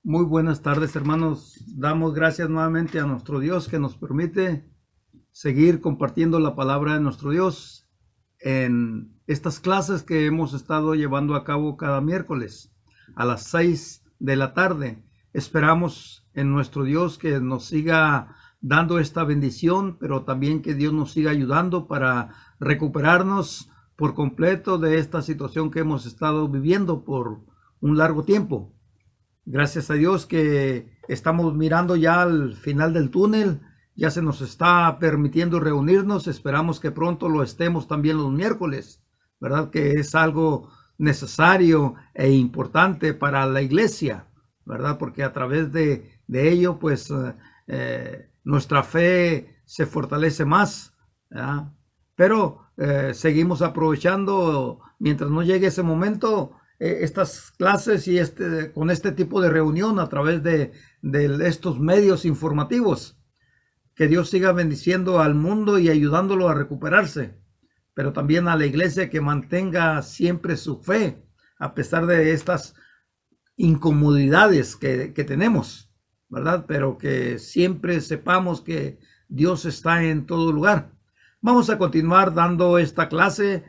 Muy buenas tardes, hermanos. Damos gracias nuevamente a nuestro Dios que nos permite seguir compartiendo la palabra de nuestro Dios en estas clases que hemos estado llevando a cabo cada miércoles a las 6 de la tarde. Esperamos en nuestro Dios que nos siga dando esta bendición, pero también que Dios nos siga ayudando para recuperarnos por completo de esta situación que hemos estado viviendo por un largo tiempo. Gracias a Dios que estamos mirando ya al final del túnel, ya se nos está permitiendo reunirnos, esperamos que pronto lo estemos también los miércoles, ¿verdad? Que es algo necesario e importante para la iglesia, ¿verdad? Porque a través de ello, pues, nuestra fe se fortalece más, ¿verdad? Pero seguimos aprovechando, mientras no llegue ese momento, estas clases y con este tipo de reunión a través de estos medios informativos. Que Dios siga bendiciendo al mundo y ayudándolo a recuperarse, pero también a la iglesia que mantenga siempre su fe a pesar de estas incomodidades que tenemos, ¿verdad? Pero que siempre sepamos que Dios está en todo lugar. Vamos a continuar dando esta clase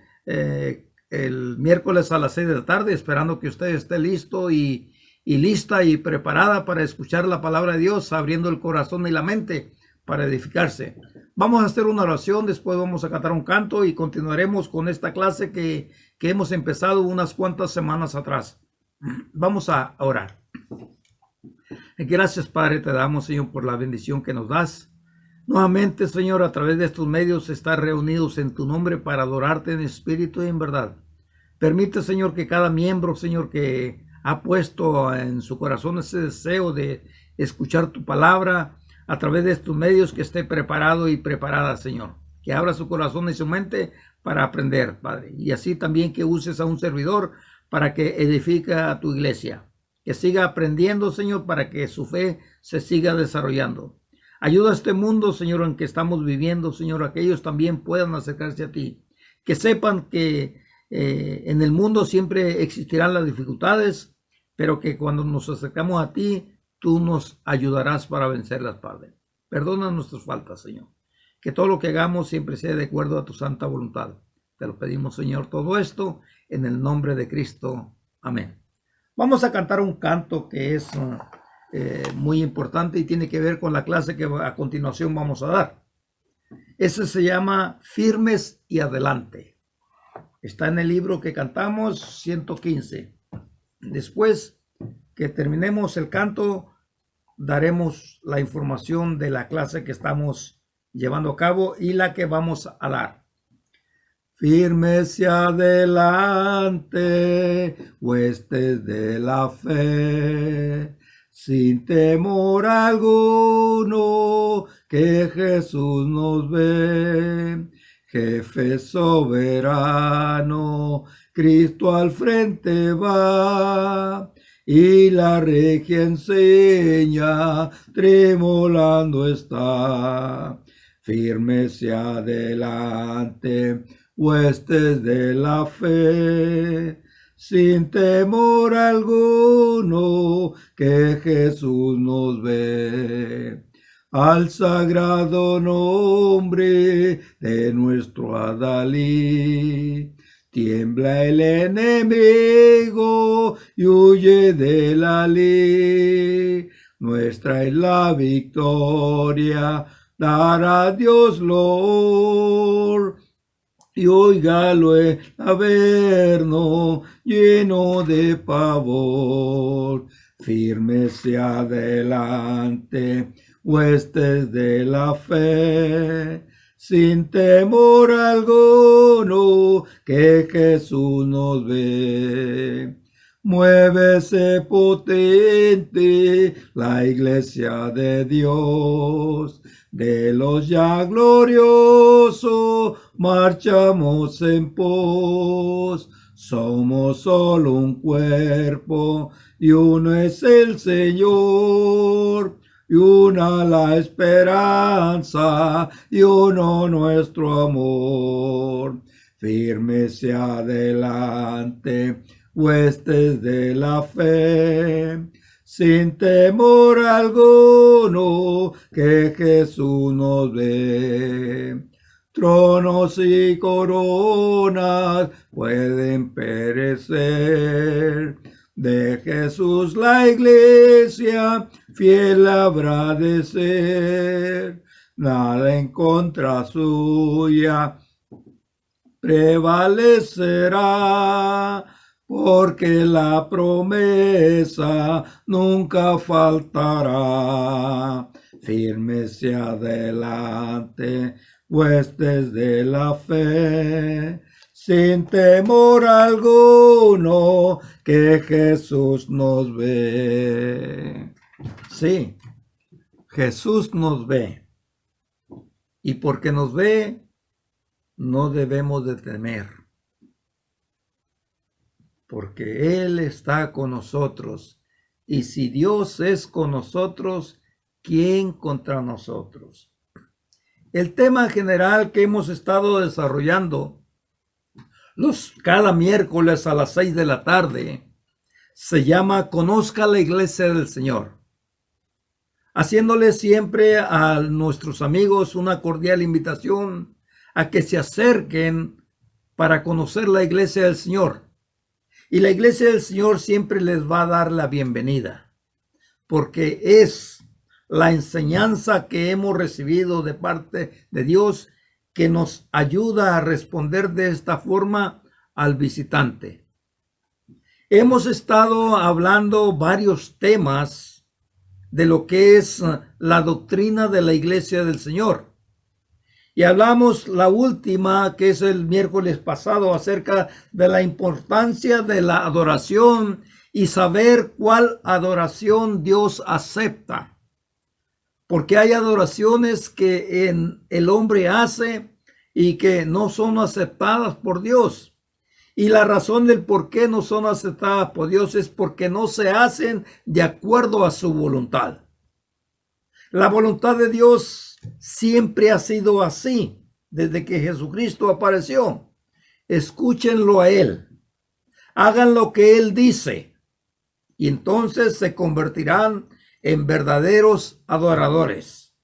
el miércoles a las 6 de la tarde, esperando que usted esté listo y lista y preparada para escuchar la palabra de Dios, abriendo el corazón y la mente para edificarse. Vamos a hacer una oración, después vamos a cantar un canto y continuaremos con esta clase que hemos empezado unas cuantas semanas atrás. Vamos a orar. Gracias, Padre, te damos, Señor, por la bendición que nos das. Nuevamente, Señor, a través de estos medios estar reunidos en tu nombre para adorarte en espíritu y en verdad. Permite, Señor, que cada miembro, Señor, que ha puesto en su corazón ese deseo de escuchar tu palabra a través de estos medios, que esté preparado y preparada, Señor. Que abra su corazón y su mente para aprender, Padre. Y así también que uses a un servidor para que edifique a tu iglesia. Que siga aprendiendo, Señor, para que su fe se siga desarrollando. Ayuda a este mundo, Señor, en que estamos viviendo, Señor, a que ellos también puedan acercarse a ti. Que sepan que en el mundo siempre existirán las dificultades, pero que cuando nos acercamos a ti, tú nos ayudarás para vencerlas, Padre. Perdona nuestras faltas, Señor. Que todo lo que hagamos siempre sea de acuerdo a tu santa voluntad. Te lo pedimos, Señor, todo esto en el nombre de Cristo. Amén. Vamos a cantar un canto que es muy importante y tiene que ver con la clase que a continuación vamos a dar. Ese se llama Firmes y Adelante. Está en el libro que cantamos, 115. Después que terminemos el canto, daremos la información de la clase que estamos llevando a cabo y la que vamos a dar. Firmes y adelante, huestes de la fe, sin temor alguno, que Jesús nos ve. Jefe soberano, Cristo al frente va, y la regia enseña, tremolando está. Firmes y adelante, huestes de la fe, sin temor alguno, que Jesús nos ve. Al sagrado nombre de nuestro Adalí, tiembla el enemigo y huye de la ley. Nuestra es la victoria, dar a Dios loor. Y óigalo el averno lleno de pavor. Firmes y adelante, huestes de la fe, sin temor alguno, que Jesús nos ve. Muévese potente la iglesia de Dios, de los ya gloriosos marchamos en pos. Somos solo un cuerpo y uno es el Señor, y una la esperanza y uno nuestro amor. Firmes y adelante, huestes de la fe, sin temor alguno, que Jesús nos ve. Tronos y coronas pueden perecer, de Jesús la iglesia fiel habrá de ser. Nada en contra suya prevalecerá, porque la promesa nunca faltará. Firmes y adelante, huestes de la fe, sin temor alguno, que Jesús nos ve. Sí, Jesús nos ve. Y porque nos ve, no debemos de temer, porque Él está con nosotros. Y si Dios es con nosotros, ¿quién contra nosotros? El tema general que hemos estado desarrollando cada miércoles a las 6 de la tarde se llama Conozca la Iglesia del Señor, haciéndole siempre a nuestros amigos una cordial invitación a que se acerquen para conocer la Iglesia del Señor. Y la Iglesia del Señor siempre les va a dar la bienvenida, porque es la enseñanza que hemos recibido de parte de Dios que nos ayuda a responder de esta forma al visitante. Hemos estado hablando varios temas de lo que es la doctrina de la Iglesia del Señor. Y hablamos la última, que es el miércoles pasado, acerca de la importancia de la adoración y saber cuál adoración Dios acepta. Porque hay adoraciones que el hombre hace y que no son aceptadas por Dios. Y la razón del por qué no son aceptadas por Dios es porque no se hacen de acuerdo a su voluntad. La voluntad de Dios siempre ha sido así, desde que Jesucristo apareció. Escúchenlo a Él, hagan lo que Él dice, y entonces se convertirán en verdaderos adoradores.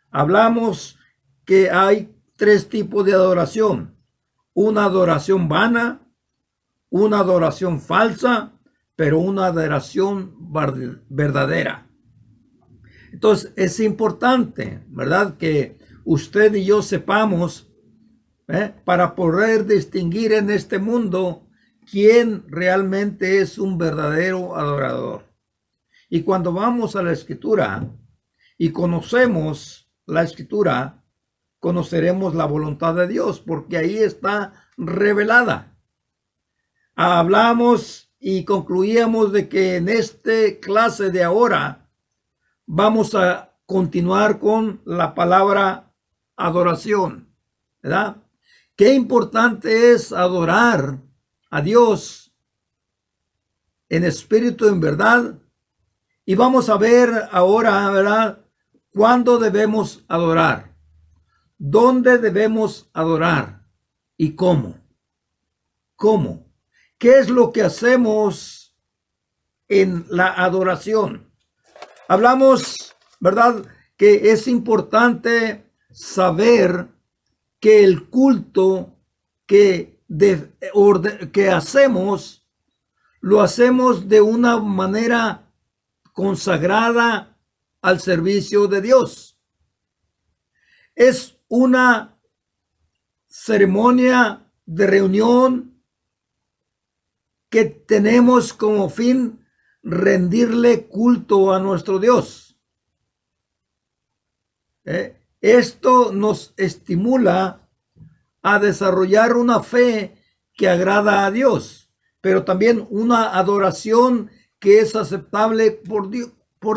Hablamos que hay 3 tipos de adoración: una adoración vana, una adoración falsa, pero una adoración verdadera. Entonces es importante, ¿verdad?, que usted y yo sepamos, para poder distinguir en este mundo quién realmente es un verdadero adorador. Y cuando vamos a la Escritura y conocemos la Escritura, conoceremos la voluntad de Dios, porque ahí está revelada. Hablamos y concluíamos de que en esta clase de ahora vamos a continuar con la palabra adoración, ¿verdad? Qué importante es adorar a Dios en espíritu y en verdad. Y vamos a ver ahora, ¿verdad?, cuándo debemos adorar, dónde debemos adorar y cómo. ¿Cómo? ¿Qué es lo que hacemos en la adoración? Hablamos, ¿verdad?, que es importante saber que el culto que hacemos, lo hacemos de una manera consagrada al servicio de Dios. Es una ceremonia de reunión que tenemos como fin rendirle culto a nuestro Dios. Esto nos estimula a desarrollar una fe que agrada a Dios, pero también una adoración que es aceptable por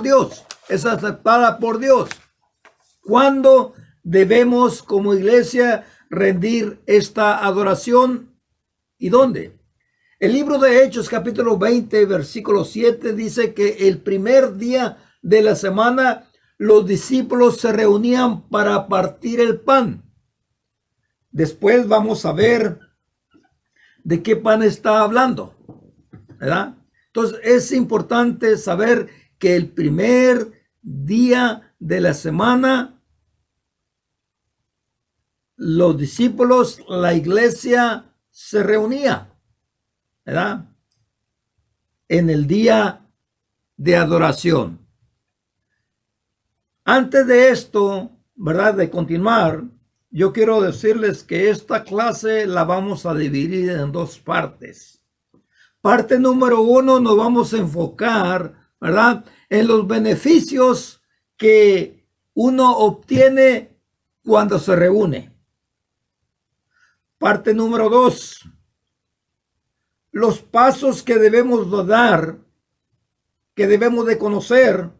Dios, es aceptada por Dios. ¿Cuándo debemos como iglesia rendir esta adoración y dónde? El libro de Hechos, capítulo 20, versículo 7, dice que el primer día de la semana los discípulos se reunían para partir el pan. Después vamos a ver de qué pan está hablando, ¿verdad? Entonces es importante saber que el primer día de la semana, los discípulos, la iglesia se reunía, ¿verdad? En el día de adoración. Antes de esto, ¿verdad? De continuar, yo quiero decirles que esta clase la vamos a dividir en dos partes. Parte número 1 nos vamos a enfocar, ¿verdad?, en los beneficios que uno obtiene cuando se reúne. Parte número 2, los pasos que debemos dar, que debemos de conocer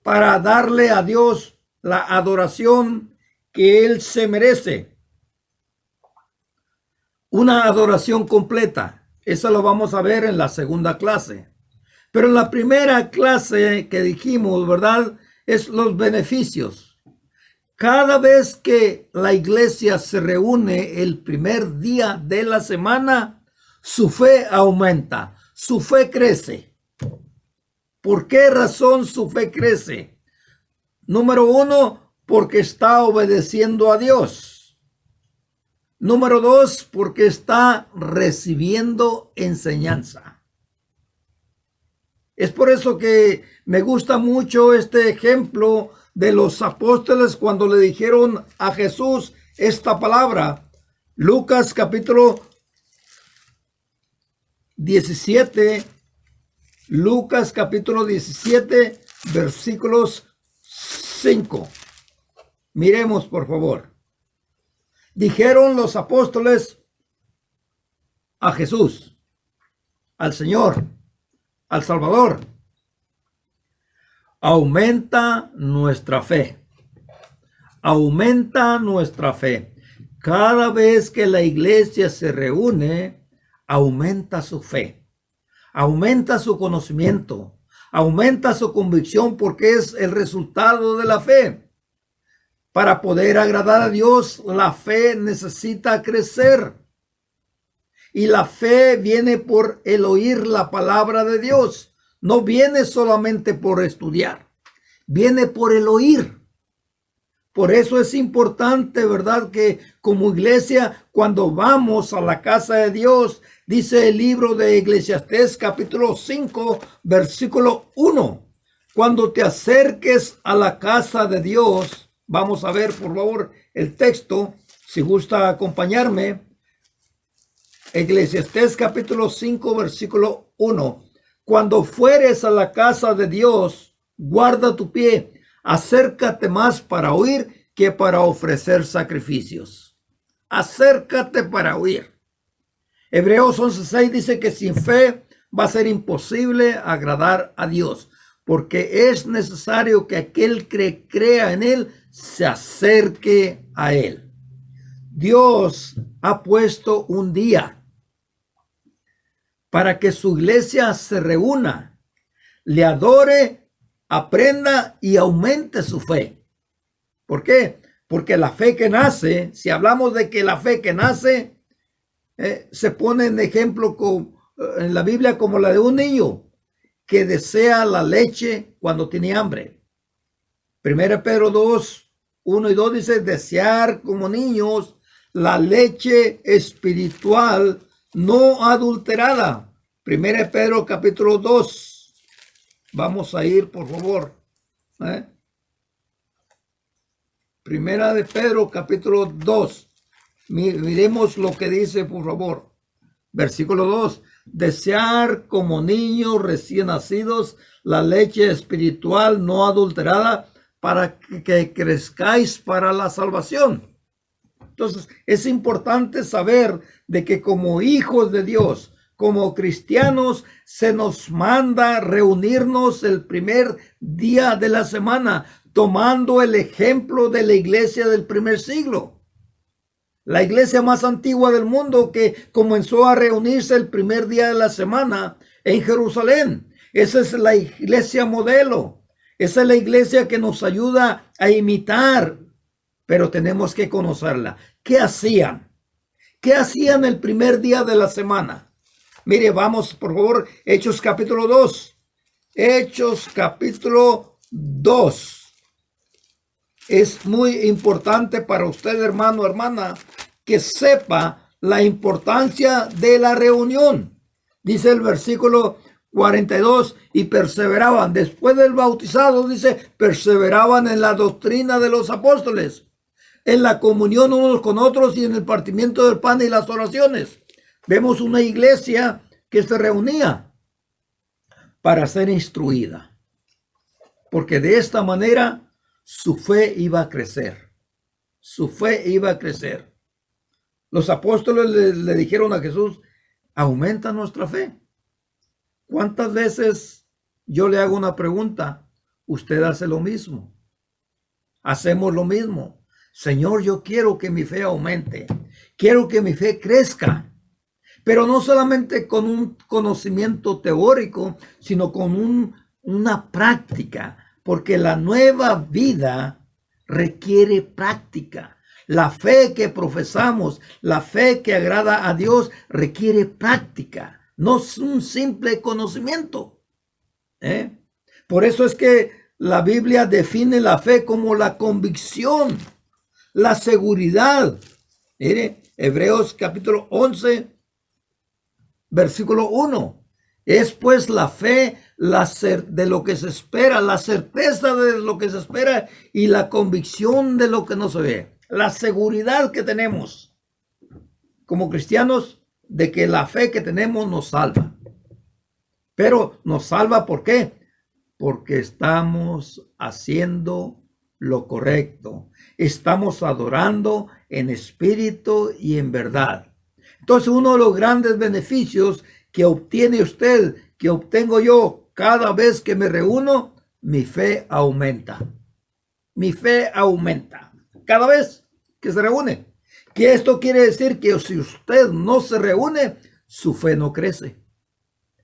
para darle a Dios la adoración que Él se merece. Una adoración completa. Eso lo vamos a ver en la segunda clase. Pero en la primera clase que dijimos, ¿verdad?, es los beneficios. Cada vez que la iglesia se reúne el primer día de la semana, su fe aumenta, su fe crece. ¿Por qué razón su fe crece? Número 1, porque está obedeciendo a Dios. Número 2, porque está recibiendo enseñanza. Es por eso que me gusta mucho este ejemplo de los apóstoles cuando le dijeron a Jesús esta palabra. Lucas capítulo 17, Lucas capítulo 17, versículos 5. Miremos, por favor. Dijeron los apóstoles a Jesús, al Señor, al Salvador: aumenta nuestra fe. Aumenta nuestra fe. Cada vez que la iglesia se reúne, aumenta su fe. Aumenta su conocimiento. Aumenta su convicción, porque es el resultado de la fe. Para poder agradar a Dios, la fe necesita crecer. Y la fe viene por el oír la palabra de Dios. No viene solamente por estudiar. Viene por el oír. Por eso es importante, ¿verdad?, que como iglesia, cuando vamos a la casa de Dios, dice el libro de Eclesiastés capítulo 5, versículo 1. Cuando te acerques a la casa de Dios, vamos a ver, por favor, el texto, si gusta acompañarme. Eclesiastés capítulo 5, versículo 1. Cuando fueres a la casa de Dios, guarda tu pie, acércate más para oír que para ofrecer sacrificios. Acércate para oír. Hebreos 11:6 dice que sin fe va a ser imposible agradar a Dios, porque es necesario que aquel que crea en Él se acerque a Él. Dios ha puesto un día para que su iglesia se reúna, le adore, aprenda y aumente su fe. ¿Por qué? Porque la fe que nace, si hablamos de que la fe que nace, se pone en ejemplo en la Biblia como la de un niño que desea la leche cuando tiene hambre. 1 Pedro 2, 1 y 2 dice: desear como niños la leche espiritual no adulterada. 1 Pedro capítulo 2. Vamos a ir, por favor. Primera de Pedro capítulo 2. Miremos lo que dice, por favor. Versículo 2. Desear como niños recién nacidos la leche espiritual no adulterada, para que crezcáis para la salvación. Entonces, es importante saber de que como hijos de Dios, como cristianos, se nos manda reunirnos el primer día de la semana, tomando el ejemplo de la iglesia del primer siglo. La iglesia más antigua del mundo, que comenzó a reunirse el primer día de la semana en Jerusalén. Esa es la iglesia modelo. Esa es la iglesia que nos ayuda a imitar, pero tenemos que conocerla. ¿Qué hacían? ¿Qué hacían el primer día de la semana? Mire, vamos por favor, Hechos capítulo 2. Hechos capítulo 2. Es muy importante para usted, hermano, hermana, que sepa la importancia de la reunión. Dice el versículo 42, y perseveraban. Después del bautizado, dice, perseveraban en la doctrina de los apóstoles, en la comunión unos con otros y en el partimiento del pan y las oraciones. Vemos una iglesia que se reunía para ser instruida, porque de esta manera su fe iba a crecer. Su fe iba a crecer. Los apóstoles le dijeron a Jesús, aumenta nuestra fe. ¿Cuántas veces yo le hago una pregunta? Usted hace lo mismo. Hacemos lo mismo. Señor, yo quiero que mi fe aumente. Quiero que mi fe crezca. Pero no solamente con un conocimiento teórico, sino con una práctica. Porque la nueva vida requiere práctica. La fe que profesamos, la fe que agrada a Dios, requiere práctica. No es un simple conocimiento. Por eso es que la Biblia define la fe como la convicción, la seguridad. Mire, Hebreos capítulo 11, versículo 1. Es pues la fe de lo que se espera, la certeza de lo que se espera y la convicción de lo que no se ve. La seguridad que tenemos como cristianos de que la fe que tenemos nos salva. Pero nos salva ¿por qué? Porque estamos haciendo lo correcto. Estamos adorando en espíritu y en verdad. Entonces, uno de los grandes beneficios que obtiene usted, que obtengo yo cada vez que me reúno, mi fe aumenta. Mi fe aumenta cada vez que se reúne. Que esto quiere decir que si usted no se reúne, su fe no crece.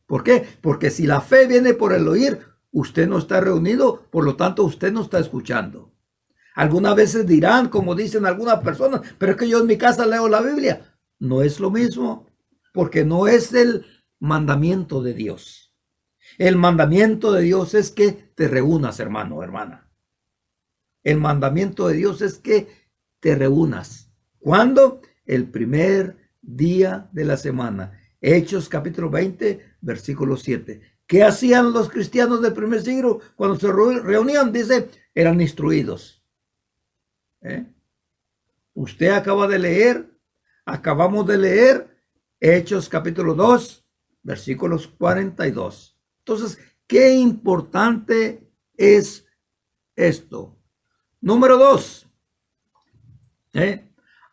¿Por qué? Porque si la fe viene por el oír, usted no está reunido, por lo tanto usted no está escuchando. Algunas veces dirán, como dicen algunas personas, pero es que yo en mi casa leo la Biblia. No es lo mismo, porque no es el mandamiento de Dios. El mandamiento de Dios es que te reúnas, hermano, hermana. El mandamiento de Dios es que te reúnas. ¿Cuándo? El primer día de la semana. Hechos capítulo 20, versículo 7. ¿Qué hacían los cristianos del primer siglo cuando se reunían? Dice, eran instruidos. Usted acabamos de leer Hechos capítulo 2, versículos 42. Entonces, qué importante es esto. Número 2.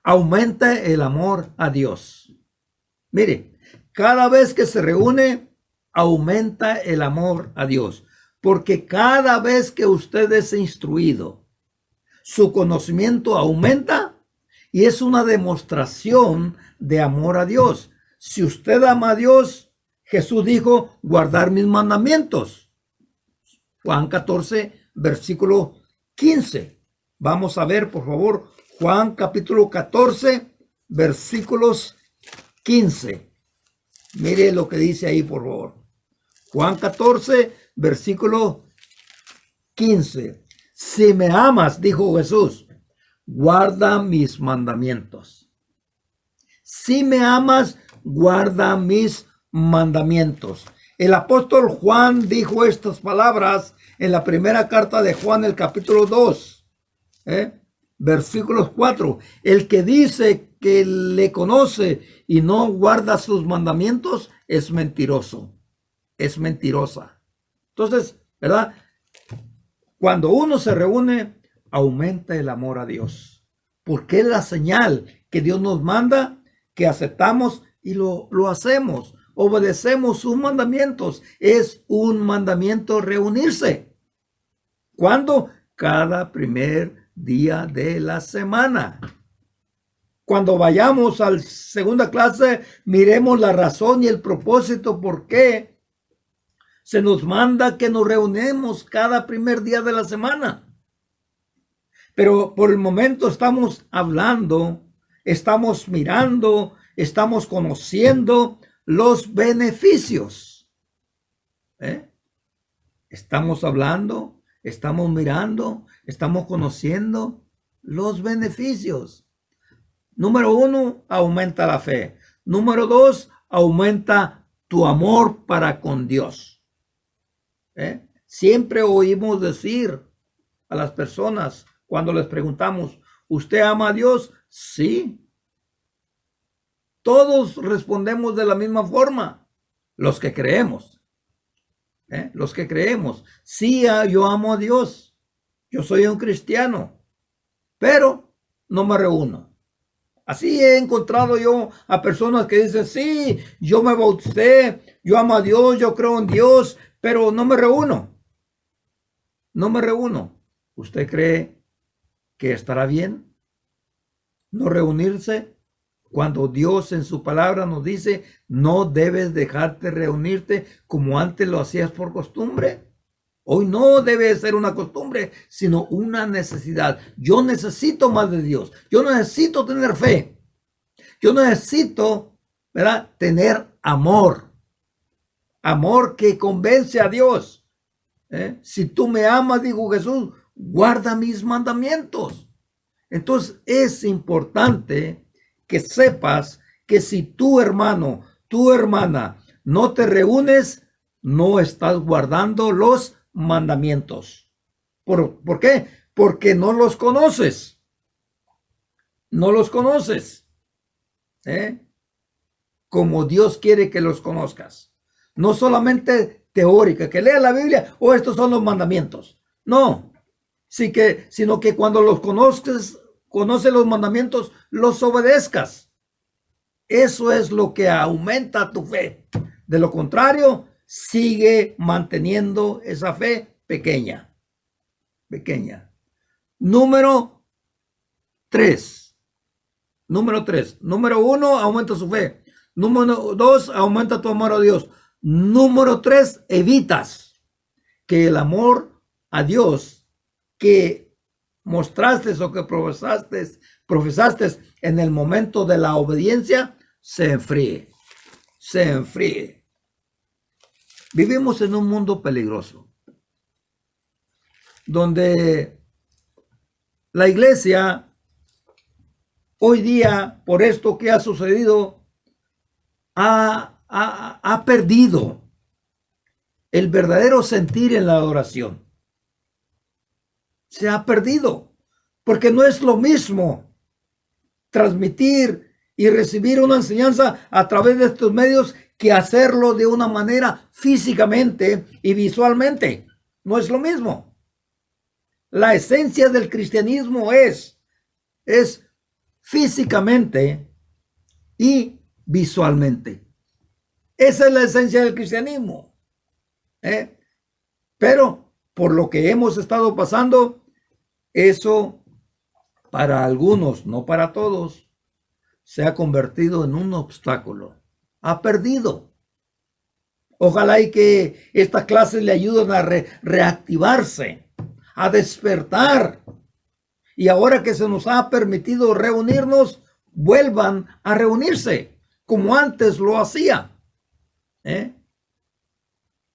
Aumenta el amor a Dios. Mire, cada vez que se reúne, aumenta el amor a Dios. Porque cada vez que usted es instruido, su conocimiento aumenta y es una demostración de amor a Dios. Si usted ama a Dios, Jesús dijo, guardar mis mandamientos. Juan 14, versículo 15. Vamos a ver, por favor, Juan capítulo 14, versículos 15. Mire lo que dice ahí, por favor. Juan 14, versículo 15. Si me amas, dijo Jesús, guarda mis mandamientos. Si me amas, guarda mis mandamientos. El apóstol Juan dijo estas palabras en la primera carta de Juan, el capítulo 2. Versículos 4. El que dice que le conoce y no guarda sus mandamientos es mentiroso. Es mentirosa. Entonces, ¿verdad? Cuando uno se reúne, aumenta el amor a Dios. Porque es la señal que Dios nos manda, que aceptamos y lo hacemos. Obedecemos sus mandamientos. Es un mandamiento reunirse. ¿Cuándo? Cada primer día de la semana. Cuando vayamos a la segunda clase, miremos la razón y el propósito por qué se nos manda que nos reunamos cada primer día de la semana. Pero por el momento estamos hablando, estamos mirando, estamos conociendo los beneficios. Estamos hablando, estamos mirando, estamos conociendo los beneficios. Número 1, aumenta la fe. Número 2, aumenta tu amor para con Dios. Siempre oímos decir a las personas cuando les preguntamos, ¿usted ama a Dios? Sí. Todos respondemos de la misma forma, los que creemos. Los que creemos. Sí, yo amo a Dios. Yo soy un cristiano, pero no me reúno. Así he encontrado yo a personas que dicen, sí, yo me bauticé, yo amo a Dios, yo creo en Dios, pero no me reúno. No me reúno. ¿Usted cree que estará bien no reunirse cuando Dios en su palabra nos dice, no debes dejarte reunirte como antes lo hacías por costumbre? Hoy no debe ser una costumbre, sino una necesidad. Yo necesito más de Dios. Yo necesito tener fe. Yo necesito, ¿verdad?, tener amor. Amor que convence a Dios. Si tú me amas, dijo Jesús, guarda mis mandamientos. Entonces es importante que sepas que si tu hermano, tu hermana no te reúnes, no estás guardando los mandamientos. ¿Por qué? Porque no los conoces. No los conoces. Como Dios quiere que los conozcas. No solamente teórica, que lea la Biblia, estos son los mandamientos. No, sino que cuando los conoces los mandamientos, los obedezcas. Eso es lo que aumenta tu fe. De lo contrario, sigue manteniendo esa fe pequeña. Pequeña. Número 3. Número 1, aumenta su fe. Número 2, aumenta tu amor a Dios. Número 3, evitas que el amor a Dios que mostraste o que profesaste en el momento de la obediencia se enfríe. Vivimos en un mundo peligroso donde la iglesia hoy día, por esto que ha sucedido, ha perdido el verdadero sentir en la adoración. Se ha perdido, porque no es lo mismo transmitir y recibir una enseñanza a través de estos medios que hacerlo de una manera físicamente y visualmente. No es lo mismo. La esencia del cristianismo es físicamente y visualmente. Esa es la esencia del cristianismo. Pero por lo que hemos estado pasando, eso para algunos, no para todos, se ha convertido en un obstáculo. Ha perdido. Ojalá y que estas clases le ayuden a reactivarse, a despertar. Y ahora que se nos ha permitido reunirnos, vuelvan a reunirse como antes lo hacía.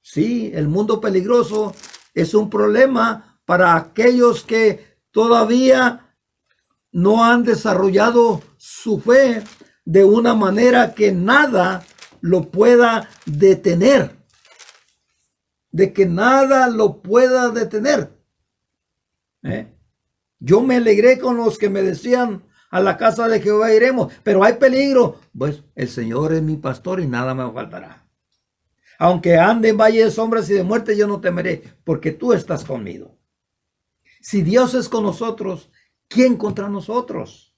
Sí, el mundo peligroso es un problema para aquellos que todavía no han desarrollado su fe de una manera que nada lo pueda detener. De que nada lo pueda detener. Yo me alegré con los que me decían, a la casa de Jehová iremos, pero hay peligro. Pues el Señor es mi pastor y nada me faltará. Aunque ande en valle de sombras y de muerte, yo no temeré, porque tú estás conmigo. Si Dios es con nosotros, ¿quién contra nosotros?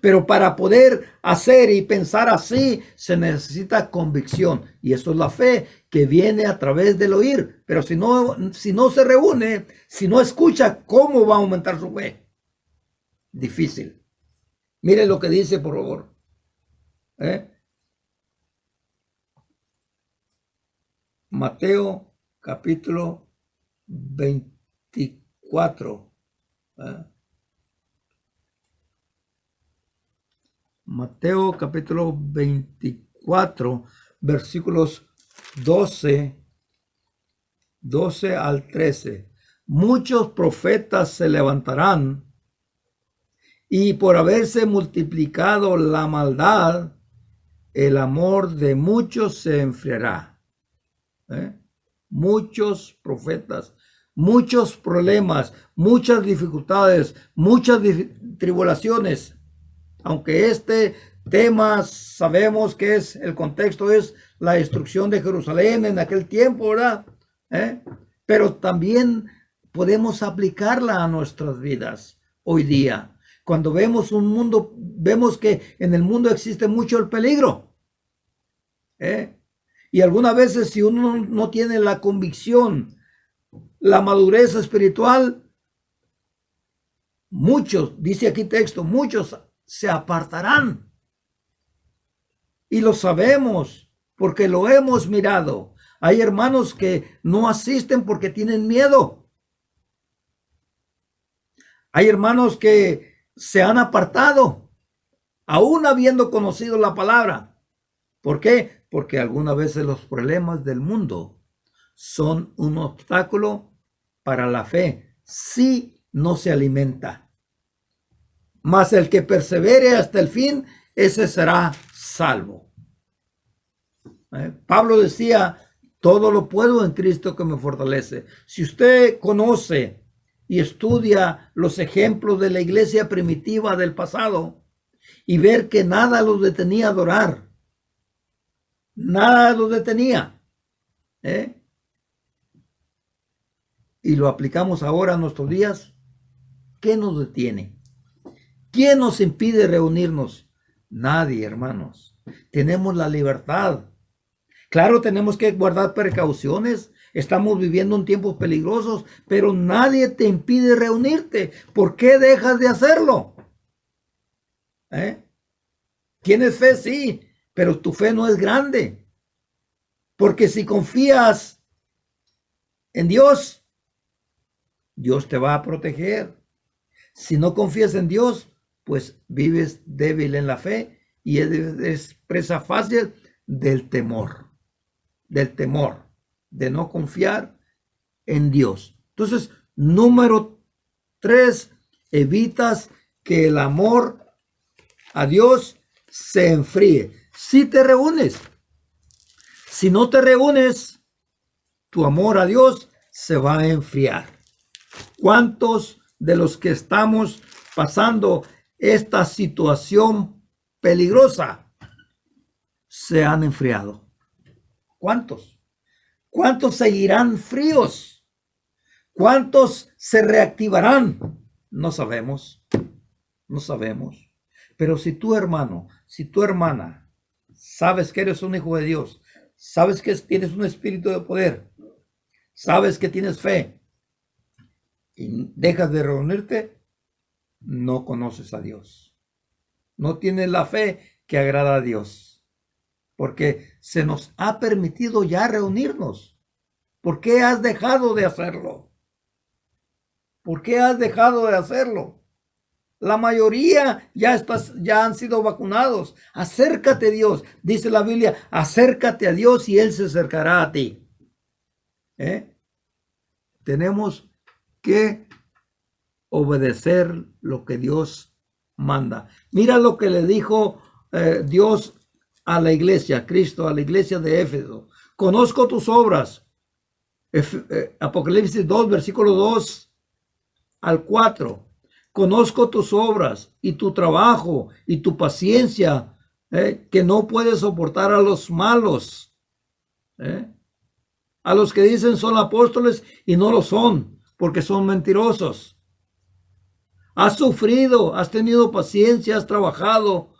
Pero para poder hacer y pensar así, se necesita convicción. Y eso es la fe que viene a través del oír. Pero si no se reúne, si no escucha, ¿cómo va a aumentar su fe? Difícil. Mire lo que dice, por favor. Mateo capítulo 24. Mateo capítulo 24. 4, versículos 12 al 13. Muchos profetas se levantarán y por haberse multiplicado la maldad, el amor de muchos se enfriará. Muchos profetas, muchos problemas, muchas dificultades, muchas tribulaciones. Aunque este tema sabemos que es, el contexto es la destrucción de Jerusalén en aquel tiempo, ¿verdad? Pero también podemos aplicarla a nuestras vidas hoy día. Cuando vemos un mundo, vemos que en el mundo existe mucho el peligro. Y algunas veces si uno no tiene la convicción, la madurez espiritual, muchos, dice aquí texto, muchos se apartarán. Y lo sabemos porque lo hemos mirado. Hay hermanos que no asisten porque tienen miedo. Hay hermanos que se han apartado, aún habiendo conocido la palabra. ¿Por qué? Porque algunas veces los problemas del mundo son un obstáculo para la fe si no se alimenta. Mas el que persevere hasta el fin, ese será salvo. Pablo decía, todo lo puedo en Cristo que me fortalece. Si usted conoce y estudia los ejemplos de la iglesia primitiva del pasado y ver que nada los detenía a adorar, nada los detenía, y lo aplicamos ahora a nuestros días, ¿qué nos detiene? ¿Quién nos impide reunirnos? Nadie, hermanos. Tenemos la libertad. Claro, tenemos que guardar precauciones. Estamos viviendo en tiempos peligrosos, pero nadie te impide reunirte. ¿Por qué dejas de hacerlo? ¿Tienes fe? Sí, pero tu fe no es grande. Porque si confías en Dios, Dios te va a proteger. Si no confías en Dios, pues vives débil en la fe y es presa fácil del temor, de no confiar en Dios. Entonces, número 3, evitas que el amor a Dios se enfríe. Si te reúnes, si no te reúnes, tu amor a Dios se va a enfriar. ¿Cuántos de los que estamos pasando esta situación peligrosa se han enfriado? ¿Cuántos? ¿Cuántos seguirán fríos? ¿Cuántos se reactivarán? No sabemos. No sabemos. Pero si tu hermano, si tu hermana, sabes que eres un hijo de Dios, sabes que tienes un espíritu de poder, sabes que tienes fe y dejas de reunirte, no conoces a Dios. No tienes la fe que agrada a Dios. Porque se nos ha permitido ya reunirnos. ¿Por qué has dejado de hacerlo? ¿Por qué has dejado de hacerlo? La mayoría ya han sido vacunados. Acércate a Dios. Dice la Biblia, acércate a Dios y Él se acercará a ti. Tenemos que obedecer lo que Dios manda. Mira lo que le dijo Dios a la iglesia, Cristo a la iglesia de Éfeso. Conozco tus obras. Apocalipsis 2, versículo 2 al 4. Conozco tus obras y tu trabajo y tu paciencia, que no puedes soportar a los malos, a los que dicen son apóstoles y no lo son, porque son mentirosos. Has sufrido, has tenido paciencia, has trabajado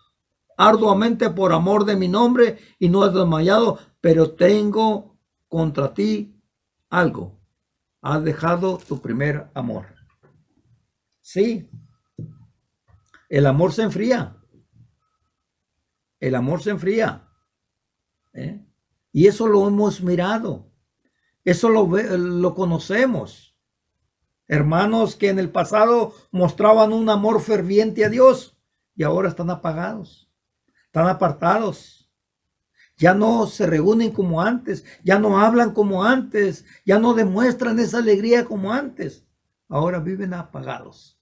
arduamente por amor de mi nombre y no has desmayado, pero tengo contra ti algo. Has dejado tu primer amor. Sí, el amor se enfría. El amor se enfría. Y eso lo hemos mirado. Eso lo conocemos. Hermanos que en el pasado mostraban un amor ferviente a Dios y ahora están apagados, están apartados. Ya no se reúnen como antes, ya no hablan como antes, ya no demuestran esa alegría como antes. Ahora viven apagados,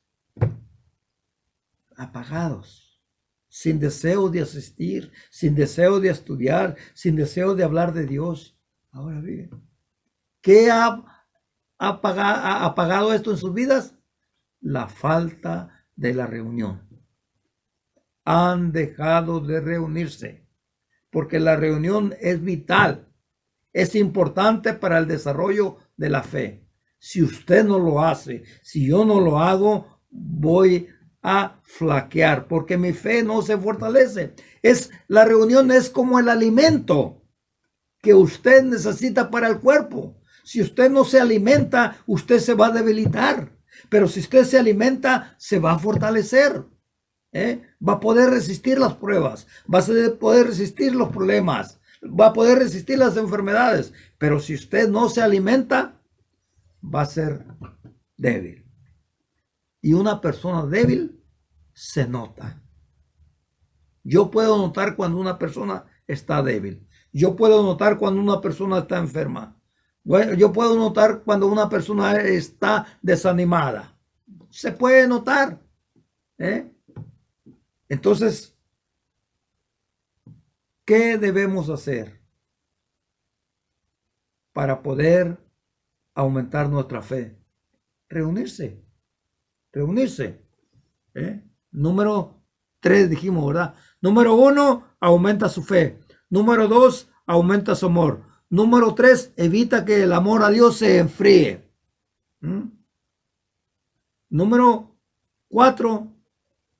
apagados, sin deseo de asistir, sin deseo de estudiar, sin deseo de hablar de Dios. Ahora viven. ¿Qué ha apagado esto en sus vidas? La falta de la reunión. Han dejado de reunirse, porque la reunión es vital, es importante para el desarrollo de la fe. Si usted no lo hace, si yo no lo hago, voy a flaquear, porque mi fe no se fortalece. La reunión es como el alimento que usted necesita para el cuerpo. Si usted no se alimenta, usted se va a debilitar. Pero si usted se alimenta, se va a fortalecer. Va a poder resistir las pruebas, va a poder resistir los problemas, va a poder resistir las enfermedades. Pero si usted no se alimenta, va a ser débil. Y una persona débil se nota. Yo puedo notar cuando una persona está débil. Yo puedo notar cuando una persona está enferma. Bueno, yo puedo notar cuando una persona está desanimada. Se puede notar. Entonces, ¿qué debemos hacer para poder aumentar nuestra fe? Reunirse. Reunirse. Número 3 dijimos, ¿verdad? Número 1, aumenta su fe. Número 2, aumenta su amor. Número 3, evita que el amor a Dios se enfríe. Número 4,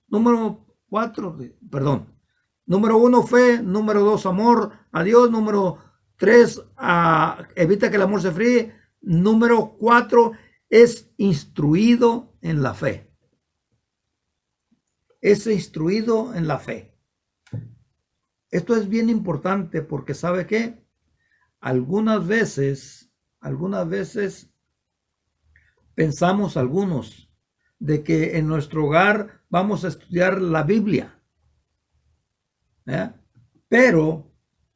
Número 1, fe. Número 2, amor a Dios. Número 3, evita que el amor se enfríe. Número 4, es instruido en la fe. Es instruido en la fe. Esto es bien importante porque ¿sabe qué? Algunas veces pensamos algunos de que en nuestro hogar vamos a estudiar la Biblia. Pero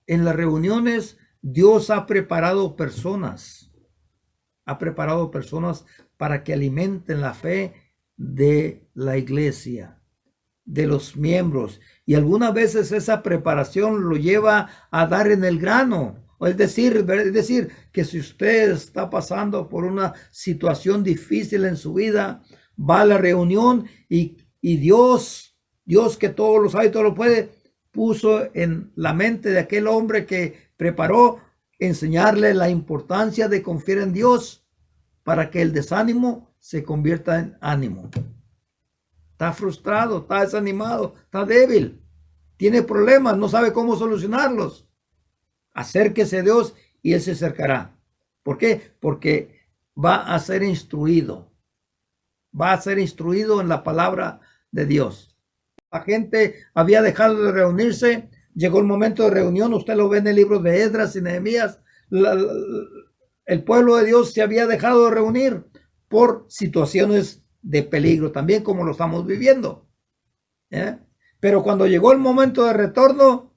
en las reuniones Dios ha preparado personas. Ha preparado personas para que alimenten la fe de la iglesia, de los miembros. Y algunas veces esa preparación lo lleva a dar en el grano. Es decir, que si usted está pasando por una situación difícil en su vida, va a la reunión y Dios que todo lo sabe y todo lo puede, puso en la mente de aquel hombre que preparó enseñarle la importancia de confiar en Dios para que el desánimo se convierta en ánimo. Está frustrado, está desanimado, está débil, tiene problemas, no sabe cómo solucionarlos. Acérquese a Dios y Él se acercará. ¿Por qué? Porque va a ser instruido. Va a ser instruido en la palabra de Dios. La gente había dejado de reunirse. Llegó el momento de reunión. Usted lo ve en el libro de Esdras y Nehemías. El pueblo de Dios se había dejado de reunir por situaciones de peligro, también como lo estamos viviendo. Pero cuando llegó el momento de retorno,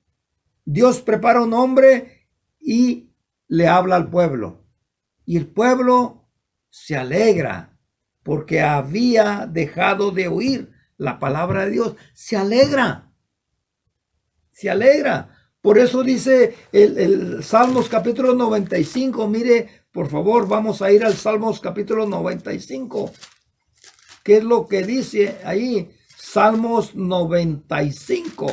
Dios prepara un hombre y le habla al pueblo. Y el pueblo se alegra porque había dejado de oír la palabra de Dios. Se alegra. Se alegra. Por eso dice el Salmos capítulo 95. Mire, por favor, vamos a ir al Salmos capítulo 95. ¿Qué es lo que dice ahí? Salmos 95.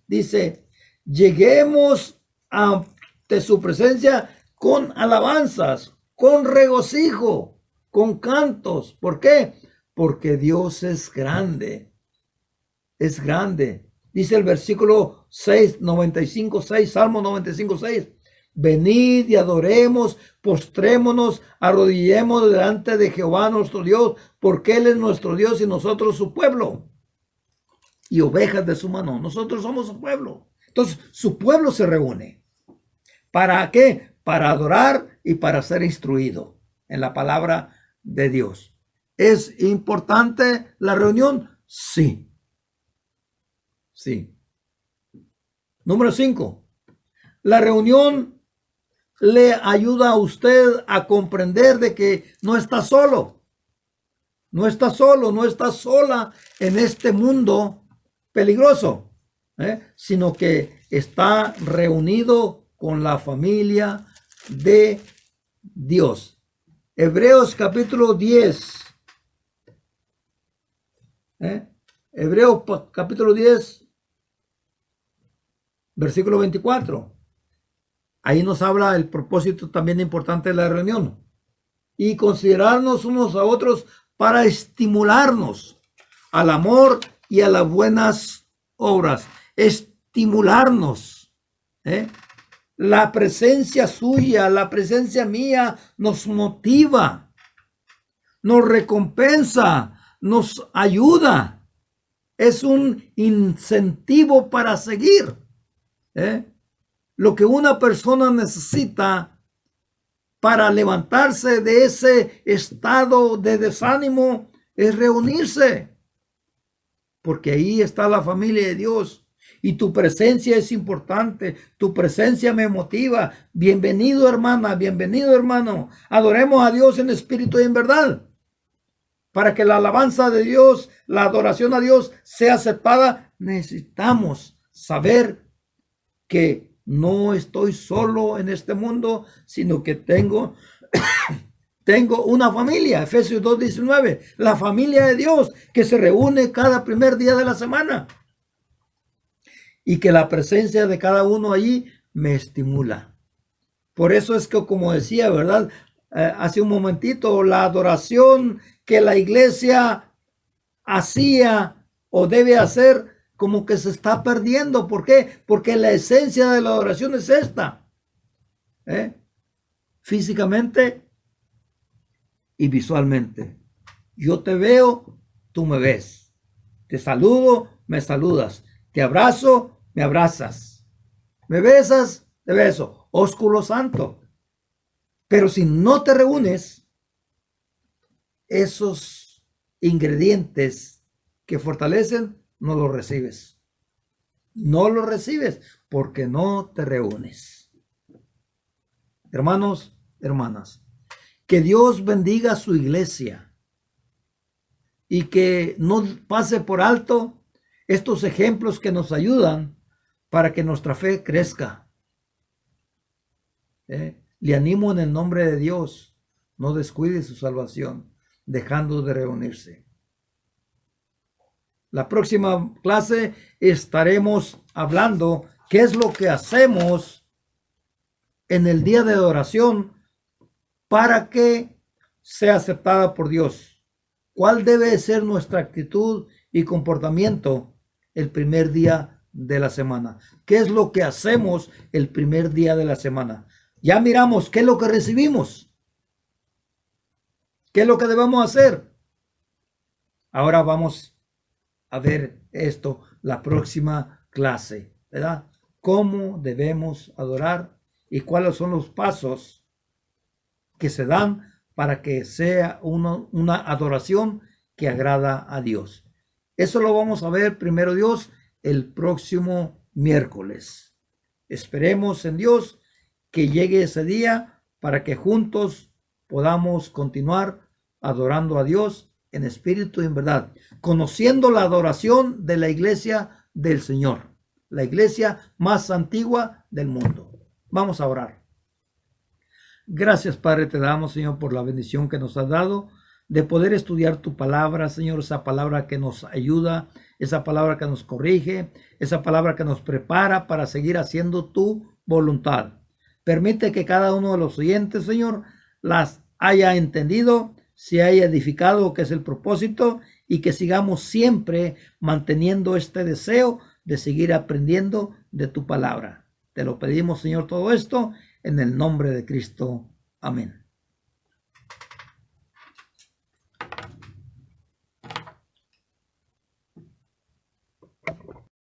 Dice, lleguemos ante su presencia con alabanzas, con regocijo, con cantos. ¿Por qué? Porque Dios es grande. Es grande. Dice el versículo 6, 95, 6, Salmo 95, 6. Venid y adoremos, postrémonos, arrodillemos delante de Jehová nuestro Dios, porque Él es nuestro Dios y nosotros su pueblo y ovejas de su mano. Nosotros somos su pueblo. Entonces, su pueblo se reúne. ¿Para qué? Para adorar y para ser instruido en la palabra de Dios. ¿Es importante la reunión? Sí. Sí. Número 5. La reunión le ayuda a usted a comprender de que no está solo. No está solo, no está sola en este mundo peligroso, sino que está reunido con la familia de Dios. Hebreos capítulo 10. Hebreos capítulo 10, versículo 24. Ahí nos habla el propósito también importante de la reunión. Y considerarnos unos a otros para estimularnos al amor y a las buenas obras. Estimularnos. La presencia suya, la presencia mía nos motiva, nos recompensa, nos ayuda. Es un incentivo para seguir. Lo que una persona necesita para levantarse de ese estado de desánimo es reunirse. Porque ahí está la familia de Dios. Y tu presencia es importante. Tu presencia me motiva. Bienvenido, hermana. Bienvenido, hermano. Adoremos a Dios en espíritu y en verdad. Para que la alabanza de Dios, la adoración a Dios sea aceptada, necesitamos saber que no estoy solo en este mundo, sino que tengo una familia. Efesios 2:19, la familia de Dios que se reúne cada primer día de la semana. Y que la presencia de cada uno allí me estimula. Por eso es que, como decía, ¿verdad? Hace un momentito, la adoración que la iglesia hacía o debe hacer, como que se está perdiendo. ¿Por qué? Porque la esencia de la adoración es esta. Físicamente y visualmente. Yo te veo, tú me ves. Te saludo, me saludas. Te abrazo, me abrazas. Me besas, te beso. Ósculo santo. Pero si no te reúnes, esos ingredientes que fortalecen, no los recibes. No los recibes porque no te reúnes. Hermanos, hermanas, que Dios bendiga a su iglesia y que no pase por alto estos ejemplos que nos ayudan para que nuestra fe crezca. Le animo en el nombre de Dios, no descuide su salvación, dejando de reunirse. La próxima clase estaremos hablando qué es lo que hacemos en el día de adoración para que sea aceptada por Dios. ¿Cuál debe ser nuestra actitud y comportamiento el primer día de la semana? ¿Qué es lo que hacemos el primer día de la semana? Ya miramos qué es lo que recibimos. ¿Qué es lo que debemos hacer? Ahora vamos a ver esto la próxima clase, ¿verdad? ¿Cómo debemos adorar y cuáles son los pasos que se dan para que sea una adoración que agrada a Dios? Eso lo vamos a ver, primero Dios, el próximo miércoles. Esperemos en Dios que llegue ese día para que juntos podamos continuar adorando a Dios en espíritu y en verdad, conociendo la adoración de la iglesia del Señor, la iglesia más antigua del mundo. Vamos a orar. Gracias, Padre, te damos, Señor, por la bendición que nos has dado de poder estudiar tu palabra, Señor, esa palabra que nos ayuda, esa palabra que nos corrige, esa palabra que nos prepara para seguir haciendo tu voluntad. Permite que cada uno de los oyentes, Señor, las haya entendido, se haya edificado, que es el propósito, y que sigamos siempre manteniendo este deseo de seguir aprendiendo de tu palabra. Te lo pedimos, Señor, todo esto en el nombre de Cristo. Amén.